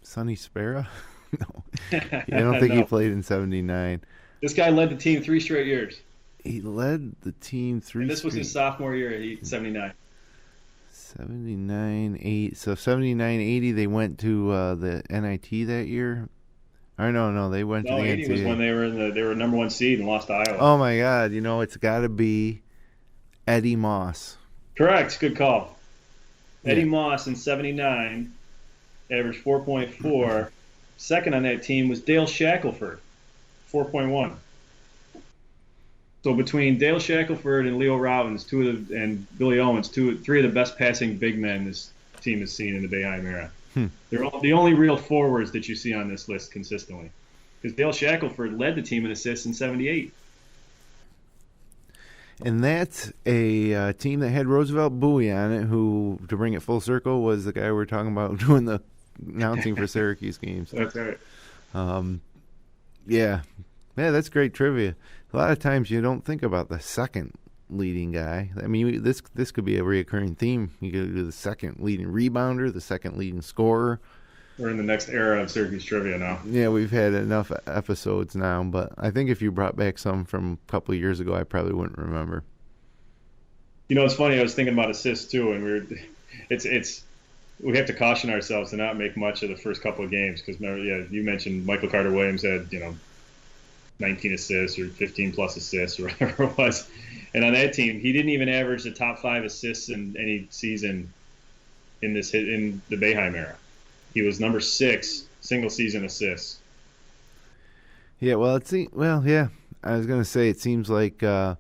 Speaker 1: Sonny Sparrow. No, I don't think he played in 79.
Speaker 2: This guy led the team 3 straight years.
Speaker 1: He led the team 3.
Speaker 2: And this was his sophomore year at 79.
Speaker 1: 79, 8. So 79, 80, they went to the NIT that year. Or no, they went to the NCAA.
Speaker 2: 80 was when they were number 1 seed and lost to Iowa.
Speaker 1: Oh my God! It's got to be Eddie Moss.
Speaker 2: Correct. Good call. Yeah. Eddie Moss in 79 averaged 4.4. Second on that team was Dale Shackelford, 4.1. So between Dale Shackelford and Leo Routens, and Billy Owens, 3 of the best passing big men this team has seen in the Boeheim era. They're the only real forwards that you see on this list consistently. Because Dale Shackelford led the team in assists in 78.
Speaker 1: And that's a team that had Roosevelt Bowie on it, who, to bring it full circle, was the guy we're talking about doing the announcing for Syracuse games.
Speaker 2: That's right.
Speaker 1: Yeah, that's great trivia. A lot of times you don't think about the second leading guy. I mean, this could be a reoccurring theme. You could do the second leading rebounder, the second leading scorer.
Speaker 2: We're in the next era of Syracuse trivia now.
Speaker 1: Yeah, we've had enough episodes now, but I think if you brought back some from a couple of years ago, I probably wouldn't remember.
Speaker 2: It's funny. I was thinking about assists too, and we have to caution ourselves to not make much of the first couple of games because you mentioned Michael Carter Williams had 19 assists or 15 plus assists or whatever it was, and on that team he didn't even average the top 5 assists in any season in the Boeheim era. He was number 6 single season assists.
Speaker 1: Yeah, well, yeah. I was gonna say it seems like the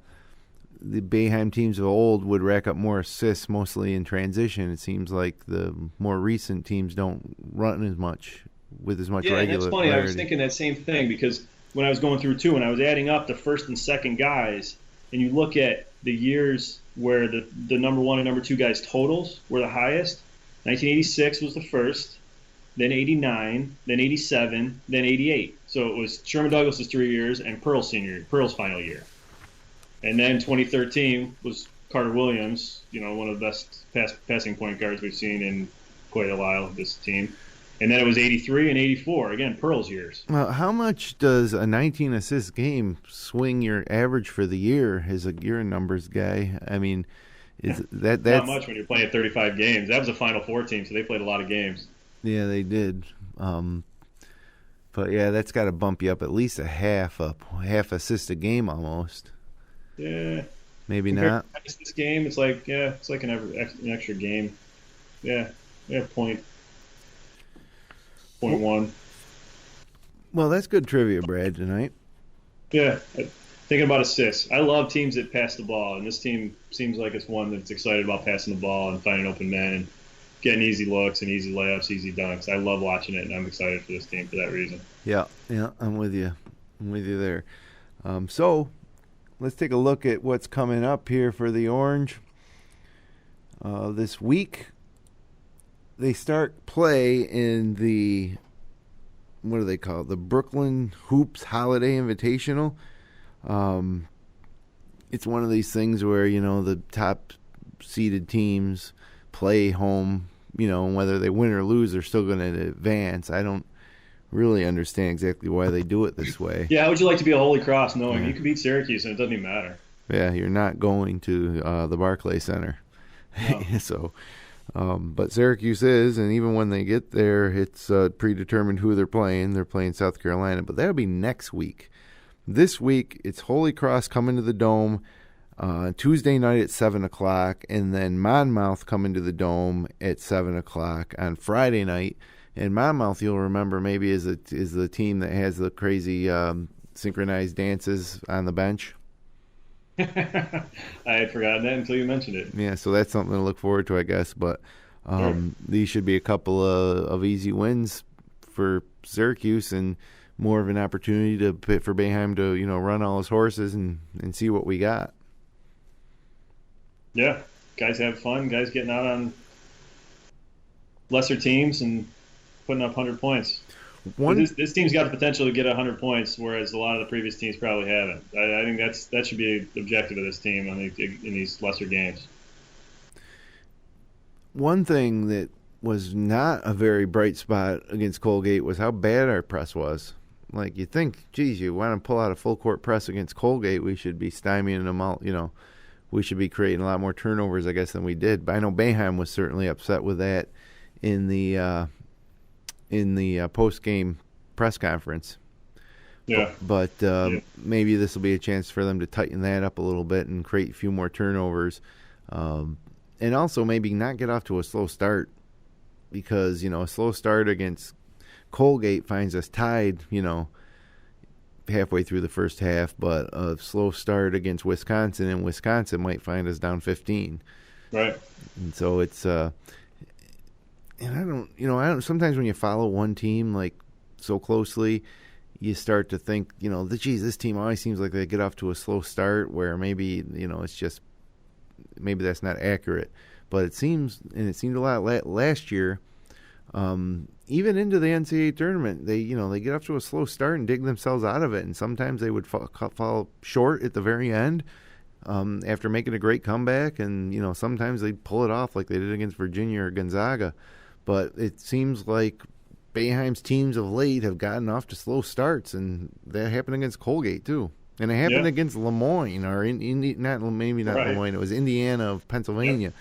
Speaker 1: Boeheim teams of old would rack up more assists, mostly in transition. It seems like the more recent teams don't run as much with as much regularity. Yeah, that's funny.
Speaker 2: I was thinking that same thing because when I was going through too, when I was adding up the first and second guys, and you look at the years where the number 1 and number 2 guys totals were the highest. 1986 was the first. Then 89, then 87, then 88. So it was Sherman Douglas's 3 years and Pearl's final year. And then 2013 was Carter Williams, one of the best passing point guards we've seen in quite a while of this team. And then it was 83 and 84, again, Pearl's years.
Speaker 1: Well, how much does a 19 assist game swing your average for the year as a year numbers guy? I mean, that's
Speaker 2: not much when you're playing 35 games. That was a Final Four team, so they played a lot of games.
Speaker 1: Yeah, they did. But yeah, that's got to bump you up at least a half assist a game almost.
Speaker 2: Yeah.
Speaker 1: Maybe not.
Speaker 2: This game, it's like an extra game. Yeah, point 1.
Speaker 1: Well, that's good trivia, Brad, tonight.
Speaker 2: Yeah, thinking about assists. I love teams that pass the ball, and this team seems like it's one that's excited about passing the ball and finding open men and getting easy looks and easy layups, easy dunks. I love watching it, and I'm excited for this team for that reason.
Speaker 1: Yeah, I'm with you. I'm with you there. So let's take a look at what's coming up here for the Orange. This week, they start play in the, what do they call it? The Brooklyn Hoops Holiday Invitational. It's one of these things where, the top seeded teams play home, and whether they win or lose, they're still going to advance. I don't really understand exactly why they do it this way.
Speaker 2: Yeah, how would you like to be a Holy Cross knowing you could beat Syracuse and it doesn't even matter?
Speaker 1: Yeah, you're not going to the Barclays Center. No. So, but Syracuse is, and even when they get there, it's predetermined who they're playing. They're playing South Carolina, but that'll be next week. This week, it's Holy Cross coming to the Dome Tuesday night at 7 o'clock, and then Monmouth coming to the Dome at 7 o'clock on Friday night. And Monmouth, you'll remember, maybe is the team that has the crazy synchronized dances on the bench.
Speaker 2: I had forgotten that until you mentioned it.
Speaker 1: Yeah, so that's something to look forward to, I guess. But these should be a couple of easy wins for Syracuse and more of an opportunity for Boeheim to run all his horses and see what we got.
Speaker 2: Yeah, guys have fun. Guys getting out on lesser teams and putting up 100 points. This team's got the potential to get 100 points, whereas a lot of the previous teams probably haven't. I think that should be the objective of this team in these lesser games.
Speaker 1: One thing that was not a very bright spot against Colgate was how bad our press was. Like, you think, geez, you want to pull out a full court press against Colgate, we should be stymieing them out. We should be creating a lot more turnovers, I guess, than we did. But I know Boeheim was certainly upset with that in the post-game press conference.
Speaker 2: Yeah.
Speaker 1: But maybe this will be a chance for them to tighten that up a little bit and create a few more turnovers. And also maybe not get off to a slow start because, a slow start against Colgate finds us tied, halfway through the first half, but a slow start against Wisconsin, and Wisconsin might find us down 15.
Speaker 2: Right.
Speaker 1: And so it's and I don't sometimes when you follow one team like so closely, you start to think, geez, this team always seems like they get off to a slow start where maybe, it's just maybe that's not accurate. But it seemed a lot last year. Even into the NCAA tournament, they get off to a slow start and dig themselves out of it, and sometimes they would fall short at the very end after making a great comeback, and sometimes they'd pull it off like they did against Virginia or Gonzaga. But it seems like Boeheim's teams of late have gotten off to slow starts, and that happened against Colgate too, and it happened against Lemoyne or not Lemoyne, it was Indiana of Pennsylvania. Yep.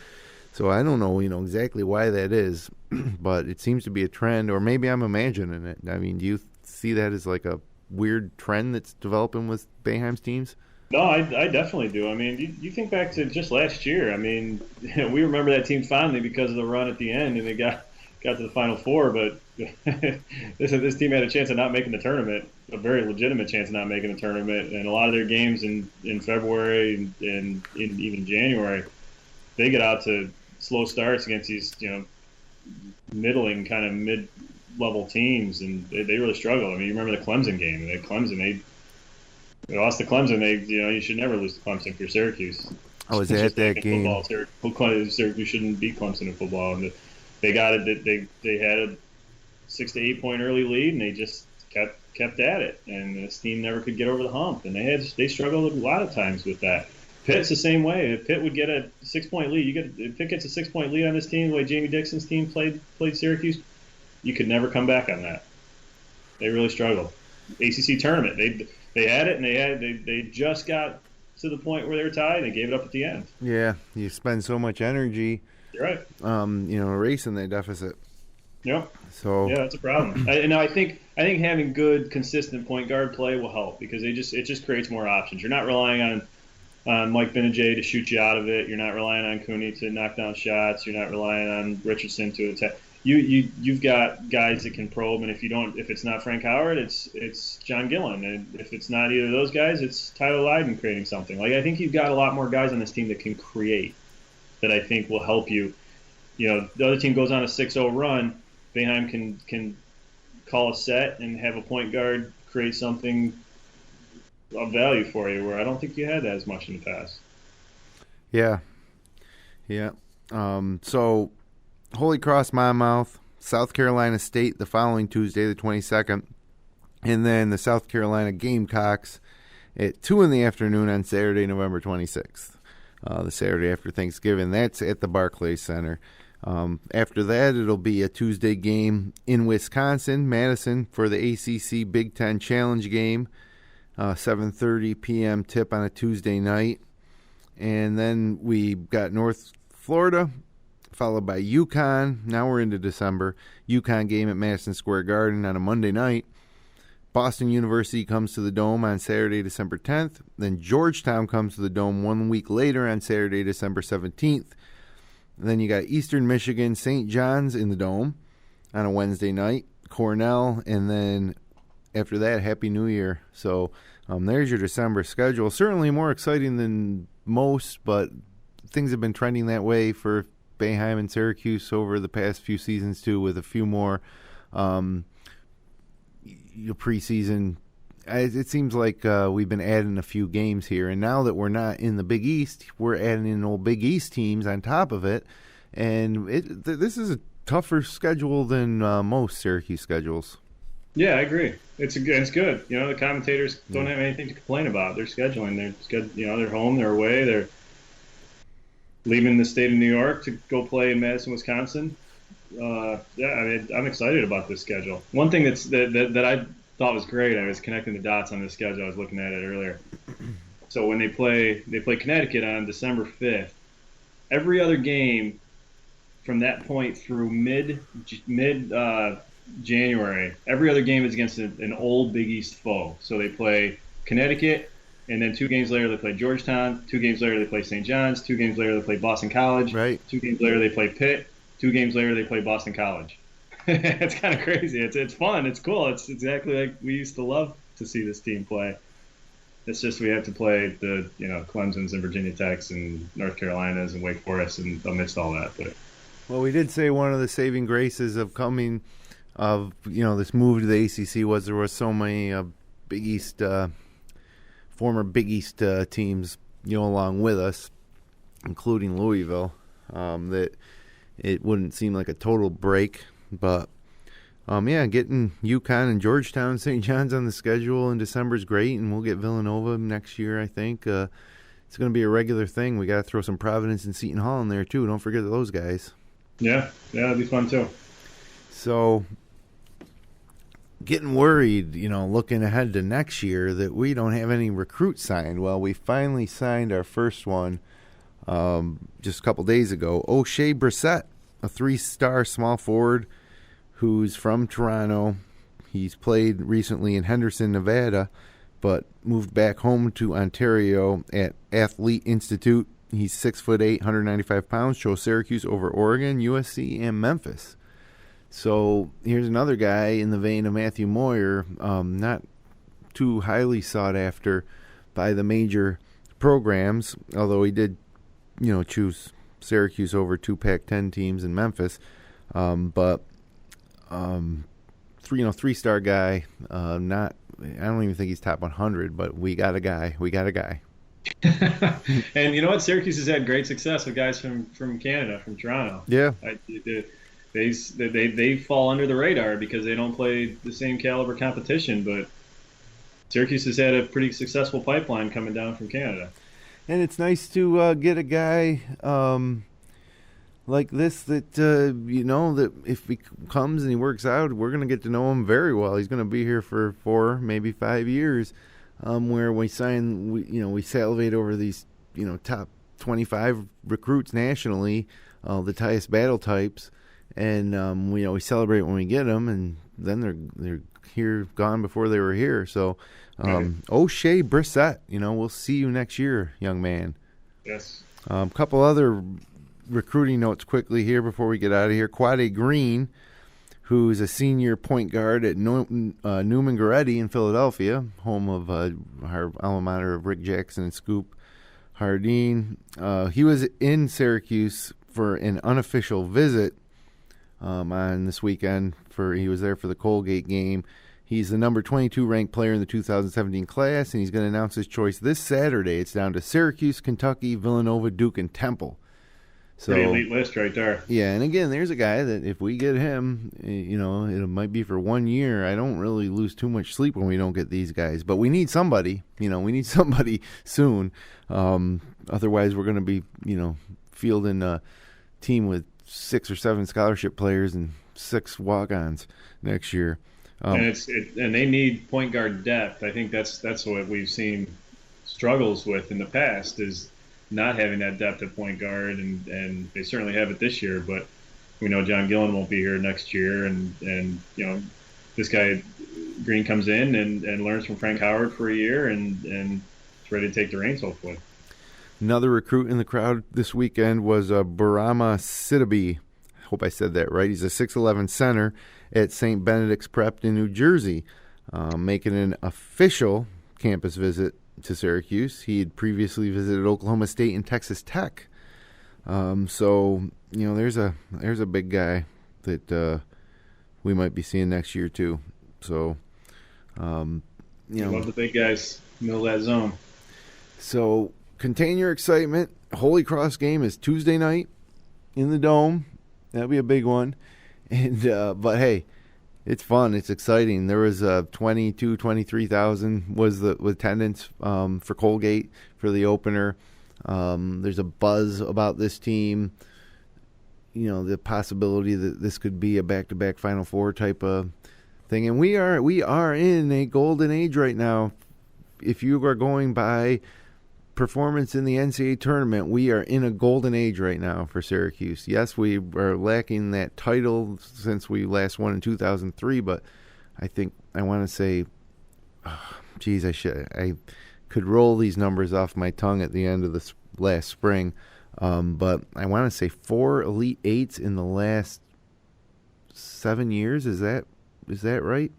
Speaker 1: So I don't know, exactly why that is, but it seems to be a trend, or maybe I'm imagining it. I mean, do you see that as like a weird trend that's developing with Boeheim's teams?
Speaker 2: No, I definitely do. I mean, you think back to just last year. I mean, we remember that team fondly because of the run at the end, and they got to the Final Four, but this team had a chance of not making the tournament, a very legitimate chance of not making the tournament, and a lot of their games in February and even January, they get out to slow starts against these, middling kind of mid-level teams, and they really struggle. I mean, you remember the Clemson game? They lost to Clemson. You should never lose to Clemson if you're Syracuse.
Speaker 1: I was at that game.
Speaker 2: Syracuse shouldn't beat Clemson in football, and they got it. They had a 6 to 8 point early lead, and they just kept at it. And this team never could get over the hump, and they struggled a lot of times with that. Pitt's the same way. If Pitt would get a 6-point lead, if Pitt gets a 6-point lead on this team, the way Jamie Dixon's team played Syracuse, you could never come back on that. They really struggled. ACC tournament, they had it, and they just got to the point where they were tied, and they gave it up at the end.
Speaker 1: Yeah, you spend so much energy.
Speaker 2: You're right.
Speaker 1: Erasing that deficit.
Speaker 2: Yep.
Speaker 1: So
Speaker 2: yeah, that's a problem. I think having good, consistent point guard play will help because it just creates more options. You're not relying on Mike Benajay to shoot you out of it. You're not relying on Cooney to knock down shots. You're not relying on Richardson to attack. You've got guys that can probe, and if it's not Frank Howard, it's John Gillon, and if it's not either of those guys, it's Tyler Lydon creating something. Like I think you've got a lot more guys on this team that can create, that I think will help you. the other team goes on a 6-0 run, Boeheim can call a set and have a point guard create something of value for you, where I don't think you had that as much in the past.
Speaker 1: Yeah. So Holy Cross, Monmouth, South Carolina State the following Tuesday, the 22nd, and then the South Carolina Gamecocks at 2 in the afternoon on Saturday, November 26th. The Saturday after Thanksgiving. That's at the Barclays Center. After that, it'll be a Tuesday game in Wisconsin, Madison, for the ACC Big Ten Challenge game, 7:30 p.m. tip on a Tuesday night. And then we got North Florida, followed by UConn. Now we're into December. UConn game at Madison Square Garden on a Monday night. Boston University comes to the Dome on Saturday, December 10th. Then Georgetown comes to the Dome 1 week later on Saturday, December 17th. And then you got Eastern Michigan, St. John's in the Dome on a Wednesday night. Cornell, and then after that, Happy New Year. So there's your December schedule. Certainly more exciting than most, but things have been trending that way for Boeheim and Syracuse over the past few seasons too, with a few more preseason. It seems like we've been adding a few games here, and now that we're not in the Big East, we're adding in old Big East teams on top of it, and this is a tougher schedule than most Syracuse schedules.
Speaker 2: Yeah, I agree. It's good. The commentators don't have anything to complain about. They're scheduling. They're home, they're away, they're leaving the state of New York to go play in Madison, Wisconsin. I'm excited about this schedule. One thing that I thought was great, I was connecting the dots on this schedule. I was looking at it earlier. So when they play Connecticut on December 5th, every other game from that point through mid January, every other game is against an old Big East foe. So they play Connecticut, and then 2 games later they play Georgetown. 2 games later they play St. John's. 2 games later they play Boston College.
Speaker 1: Right.
Speaker 2: 2 games later they play Pitt. 2 games later they play Boston College. It's kind of crazy. It's fun. It's cool. It's exactly like we used to love to see this team play. It's just we have to play the Clemson's and Virginia Techs and North Carolinas and Wake Forest and amidst all that. But
Speaker 1: well, we did say one of the saving graces of coming of this move to the ACC was there were so many Big East former Big East teams along with us, including Louisville, that it wouldn't seem like a total break. But getting UConn and Georgetown, St. John's on the schedule in December is great, and we'll get Villanova next year. I think it's going to be a regular thing. We got to throw some Providence and Seton Hall in there too. Don't forget those guys. Yeah,
Speaker 2: that'd be fun too.
Speaker 1: So, getting worried, looking ahead to next year that we don't have any recruits signed. Well, we finally signed our first one just a couple days ago. O'Shea Brissett, a 3-star small forward who's from Toronto. He's played recently in Henderson, Nevada, but moved back home to Ontario at Athlete Institute. He's 6'8", 195 pounds, chose Syracuse over Oregon, USC, and Memphis. So here's another guy in the vein of Matthew Moyer, not too highly sought after by the major programs, although he did, choose Syracuse over 2 Pac-10 teams in Memphis. But 3-star guy, I don't even think he's top 100, but we got a guy.
Speaker 2: And you know what? Syracuse has had great success with guys from Canada, from Toronto.
Speaker 1: Yeah.
Speaker 2: They fall under the radar because they don't play the same caliber competition, but Syracuse has had a pretty successful pipeline coming down from Canada.
Speaker 1: And it's nice to get a guy like this that, that if he comes and he works out, we're going to get to know him very well. He's going to be here for 4, maybe 5 years, where we salivate over these, top 25 recruits nationally, the Tyus battle types. And we celebrate when we get them, and then they're here, gone before they were here. So, O'Shea Brissett, we'll see you next year, young man.
Speaker 2: Yes.
Speaker 1: A couple other recruiting notes quickly here before we get out of here. Quade Green, who's a senior point guard at Newman Goretti in Philadelphia, home of our alma mater of Rick Jackson and Scoop Hardeen. He was in Syracuse for an unofficial visit on this weekend. He was there for the Colgate game. He's the number 22 ranked player in the 2017 class, and he's going to announce his choice this Saturday. It's down to Syracuse, Kentucky, Villanova, Duke, and Temple. So,
Speaker 2: pretty elite list right there.
Speaker 1: Yeah, and again, there's a guy that if we get him, it might be for 1 year. I don't really lose too much sleep when we don't get these guys. But we need somebody. We need somebody soon. Otherwise, we're going to be, fielding a team with 6 or 7 scholarship players and 6 walk-ons next year.
Speaker 2: And they need point guard depth. I think that's what we've seen struggles with in the past is not having that depth at point guard, and they certainly have it this year. But we know John Gillon won't be here next year, and this guy Green comes in and learns from Frank Howard for a year, and is ready to take the reins hopefully.
Speaker 1: Another recruit in the crowd this weekend was Barama Sidibe. I hope I said that right. He's a 6'11 center at St. Benedict's Prep in New Jersey, making an official campus visit to Syracuse. He had previously visited Oklahoma State and Texas Tech. So there's a big guy that we might be seeing next year too. So
Speaker 2: love the big guys, middle of that zone.
Speaker 1: So contain your excitement. Holy Cross game is Tuesday night in the Dome. That'll be a big one. And but hey, it's fun. It's exciting. There was 23,000 was the attendance for Colgate for the opener. There's a buzz about this team. The possibility that this could be a back-to-back Final Four type of thing. And we are in a golden age right now. If you are going by performance in the NCAA tournament, we are in a golden age right now for Syracuse. Yes, we are lacking that title since we last won in 2003, but I think I want to say, I could roll these numbers off my tongue at the end of the last spring, but I want to say 4 Elite Eights in the last 7 years. Is that right?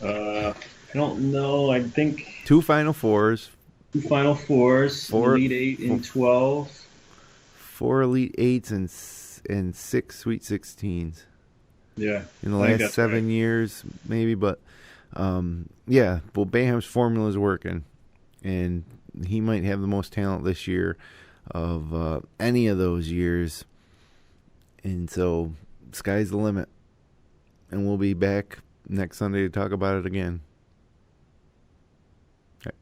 Speaker 2: I don't know. I think
Speaker 1: 2 Final Fours.
Speaker 2: 2 Final Fours, Elite 8 in 12.
Speaker 1: 4 Elite 8s and 6 Sweet 16s.
Speaker 2: Yeah.
Speaker 1: In the last 7 years, maybe. But, well, Boeheim's formula is working. And he might have the most talent this year of any of those years. And so, sky's the limit. And we'll be back next Sunday to talk about it again.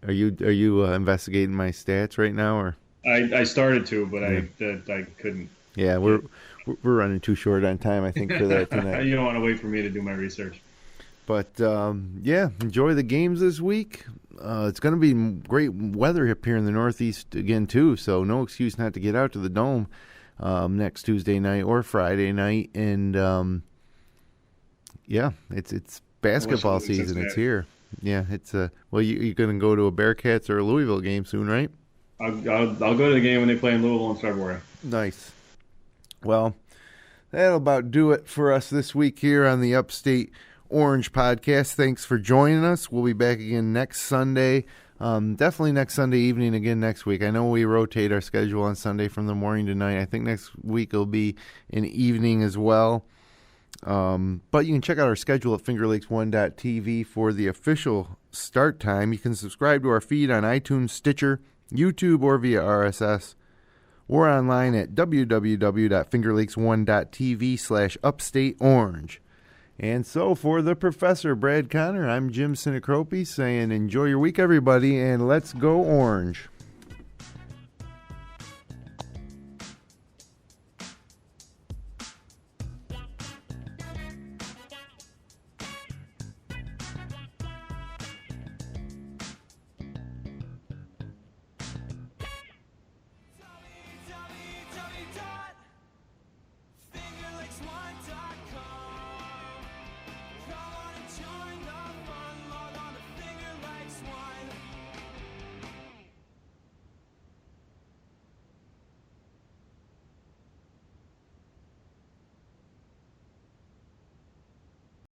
Speaker 1: Are you investigating my stats right now, or?
Speaker 2: I started to, but I couldn't.
Speaker 1: Yeah, we're running too short on time, I think, for that tonight.
Speaker 2: You don't want to wait for me to do my research.
Speaker 1: But enjoy the games this week. It's going to be great weather up here in the Northeast again too, so no excuse not to get out to the Dome next Tuesday night or Friday night. And it's basketball season. It's here. Yeah, it's you're going to go to a Bearcats or a Louisville game soon, right?
Speaker 2: I'll go to the game when they play in Louisville in February.
Speaker 1: Nice. Well, that'll about do it for us this week here on the Upstate Orange Podcast. Thanks for joining us. We'll be back again next Sunday. Definitely next Sunday evening again next week. I know we rotate our schedule on Sunday from the morning to night. I think next week will be an evening as well. But you can check out our schedule at fingerlakes1.tv for the official start time. You can subscribe to our feed on iTunes, Stitcher, YouTube, or via RSS. Or online at www.fingerlakes1.tv/upstateorange. And so for the Professor Brad Connor, I'm Jim Sinacropi saying enjoy your week, everybody, and let's go Orange.